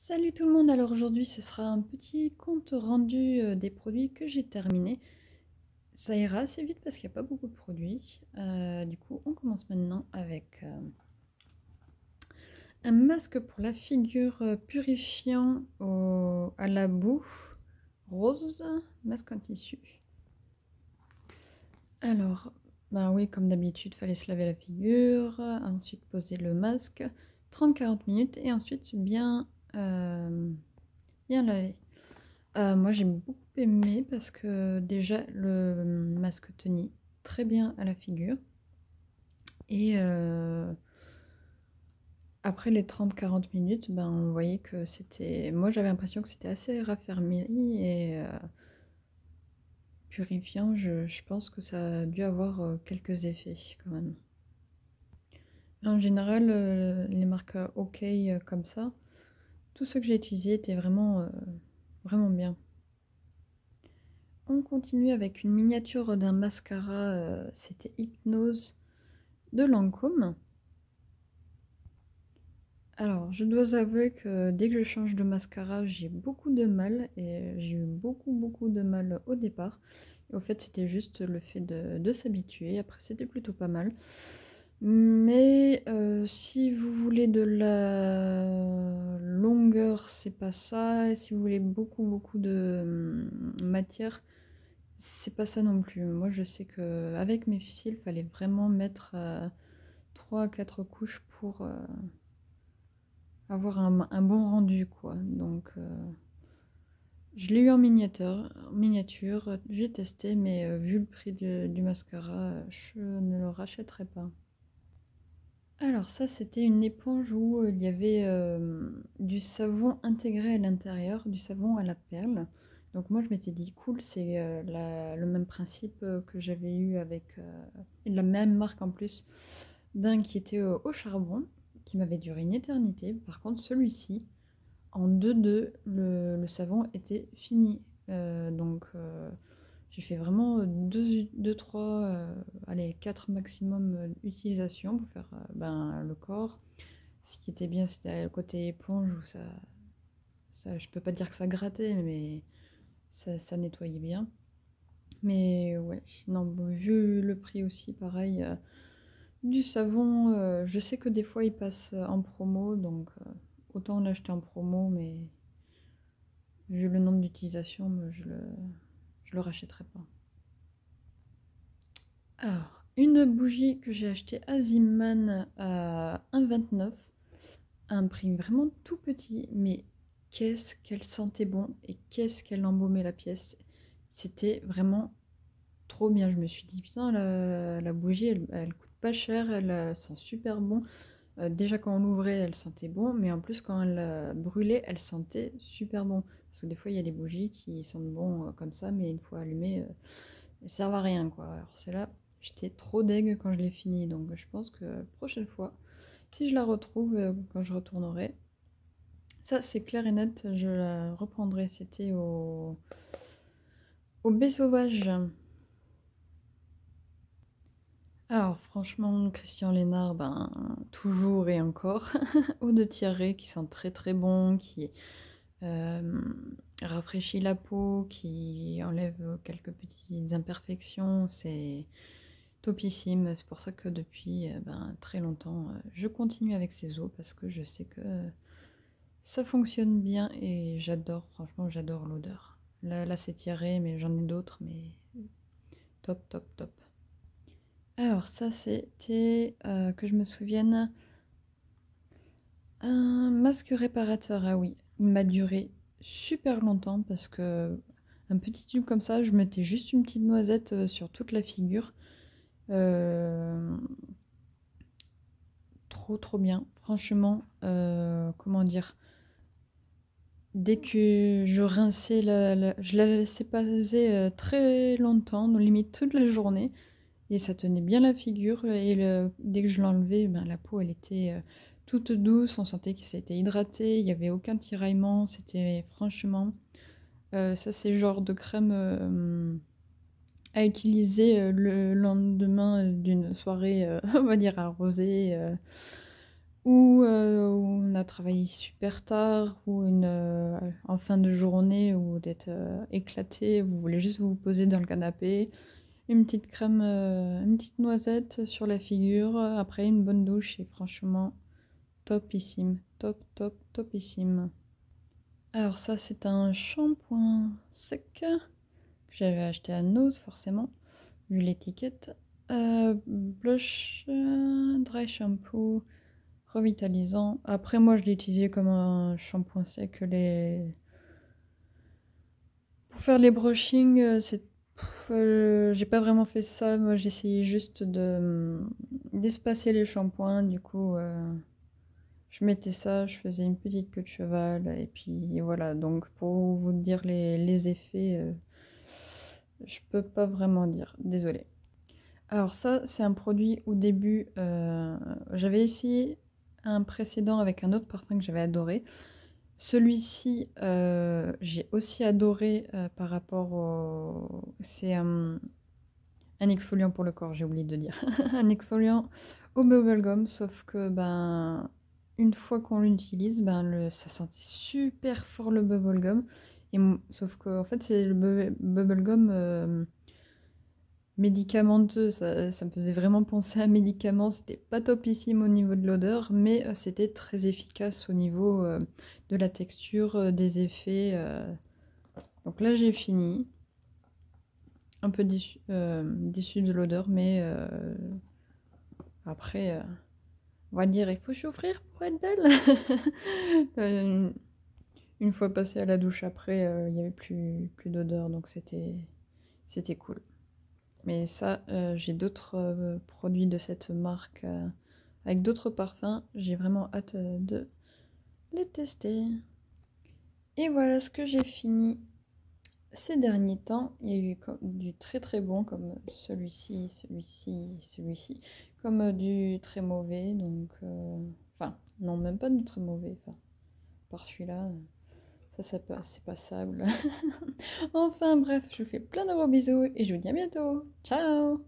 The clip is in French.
Salut tout le monde, alors aujourd'hui ce sera un petit compte rendu des produits que j'ai terminés. Ça ira assez vite parce qu'il n'y a pas beaucoup de produits. Du coup on commence maintenant avec un masque pour la figure purifiant à la boue rose, masque en tissu. Alors, ben oui, comme d'habitude, fallait se laver la figure, ensuite poser le masque, 30-40 minutes et ensuite bien laver. Moi j'ai beaucoup aimé parce que déjà le masque tenait très bien à la figure et après les 30-40 minutes, ben, on voyait que c'était... Moi j'avais l'impression que c'était assez raffermi et purifiant. Je pense que ça a dû avoir quelques effets quand même. En général, les marques OK comme ça, tous ceux que j'ai utilisés étaient vraiment bien. On continue avec une miniature d'un mascara, c'était Hypnose de Lancôme. Alors, je dois avouer que dès que je change de mascara, j'ai beaucoup de mal et j'ai eu beaucoup de mal au départ. Et au fait, c'était juste le fait de s'habituer. Après, c'était plutôt pas mal. Mais si vous voulez de la longueur, c'est pas ça. Et si vous voulez beaucoup de matière, c'est pas ça non plus. Moi, je sais que avec mes cils, il fallait vraiment mettre 3 à 4 couches pour avoir un bon rendu, quoi. Donc, je l'ai eu en miniature, j'ai testé, mais vu le prix du mascara, je ne le rachèterai pas. Alors ça, c'était une éponge où il y avait du savon intégré à l'intérieur, du savon à la perle. Donc moi, je m'étais dit, cool, c'est le même principe que j'avais eu avec la même marque en plus, d'un qui était au charbon, qui m'avait duré une éternité. Par contre, celui-ci, en 2-2, le savon était fini. J'ai fait vraiment 2-3, allez, 4 maximum d'utilisation pour faire le corps. Ce qui était bien, c'était le côté éponge où je peux pas dire que ça grattait, mais ça nettoyait bien. Mais ouais, non, bon, vu le prix aussi, pareil, du savon, je sais que des fois il passe en promo, donc autant l'acheter en promo, mais vu le nombre d'utilisations, je le rachèterai pas. Alors, une bougie que j'ai achetée à Zimman à 1,29, à un prix vraiment tout petit, mais qu'est-ce qu'elle sentait bon et qu'est-ce qu'elle embaumait la pièce. C'était vraiment trop bien. Je me suis dit, putain, la bougie, elle coûte pas cher, elle sent super bon. Déjà quand on l'ouvrait, elle sentait bon, mais en plus quand elle brûlait, elle sentait super bon. Parce que des fois, il y a des bougies qui sentent bon comme ça, mais une fois allumées, elles servent à rien, quoi. Alors celle-là, j'étais trop deg quand je l'ai fini, donc je pense que prochaine fois, si je la retrouve quand je retournerai, ça c'est clair et net, je la reprendrai. C'était au Baie Sauvage. Alors franchement, Christian Lénard, ben toujours et encore, eau de Thierry qui sent très bon, qui euh, rafraîchit la peau, qui enlève quelques petites imperfections, c'est topissime. C'est pour ça que depuis très longtemps, je continue avec ces eaux parce que je sais que ça fonctionne bien et j'adore, franchement, j'adore l'odeur. Là c'est tiré, mais j'en ai d'autres, mais top. Alors ça c'était, que je me souvienne, un masque réparateur. Ah oui, il m'a duré super longtemps parce que un petit tube comme ça, je mettais juste une petite noisette sur toute la figure. Euh, trop bien. Franchement, comment dire, dès que je rinçais je la laissais passer très longtemps, limite toute la journée, et ça tenait bien la figure. Et dès que je l'enlevais, ben, la peau elle était toute douce, on sentait que ça a été hydraté, il n'y avait aucun tiraillement, c'était franchement, ça c'est le genre de crème à utiliser le lendemain d'une soirée, on va dire arrosée. ou où on a travaillé super tard, ou en fin de journée, ou d'être éclaté, vous voulez juste vous poser dans le canapé, une petite crème, une petite noisette sur la figure, après une bonne douche, et franchement, topissime, top, top, topissime. Alors ça, c'est un shampoing sec que j'avais acheté à Nose, forcément, vu l'étiquette. Blush dry shampoo revitalisant. Après, moi, je l'ai utilisé comme un shampoing sec. Pour faire les brushings, j'ai pas vraiment fait ça. Moi, j'ai essayé juste d'espacer les shampoings. Du coup, je mettais ça, je faisais une petite queue de cheval. Et puis voilà. Donc, pour vous dire les effets, je peux pas vraiment dire. Désolée. Alors ça, c'est un produit au début, j'avais essayé un précédent avec un autre parfum que j'avais adoré. Celui-ci, j'ai aussi adoré par rapport au... C'est un exfoliant pour le corps, j'ai oublié de dire. Un exfoliant au bubblegum, sauf que ben, une fois qu'on l'utilise, ben, ça sentait super fort le bubblegum. Sauf que en fait, c'est le bubblegum médicamenteux, ça me faisait vraiment penser à un médicament. C'était pas topissime au niveau de l'odeur, mais c'était très efficace au niveau de la texture, des effets. Donc là, j'ai fini. Un peu déçue de l'odeur, mais après, on va dire, il faut souffrir pour être belle. Euh, une fois passé à la douche après, il n'y avait plus d'odeur, donc c'était cool. Mais ça, j'ai d'autres produits de cette marque avec d'autres parfums. J'ai vraiment hâte de les tester. Et voilà ce que j'ai fini ces derniers temps. Il y a eu du très très bon comme celui-ci, celui-ci, celui-ci. Comme du très mauvais. Donc, enfin, non, même pas du très mauvais. Enfin, par celui-là, c'est passable. Enfin bref, je vous fais plein de gros bisous et je vous dis à bientôt. Ciao!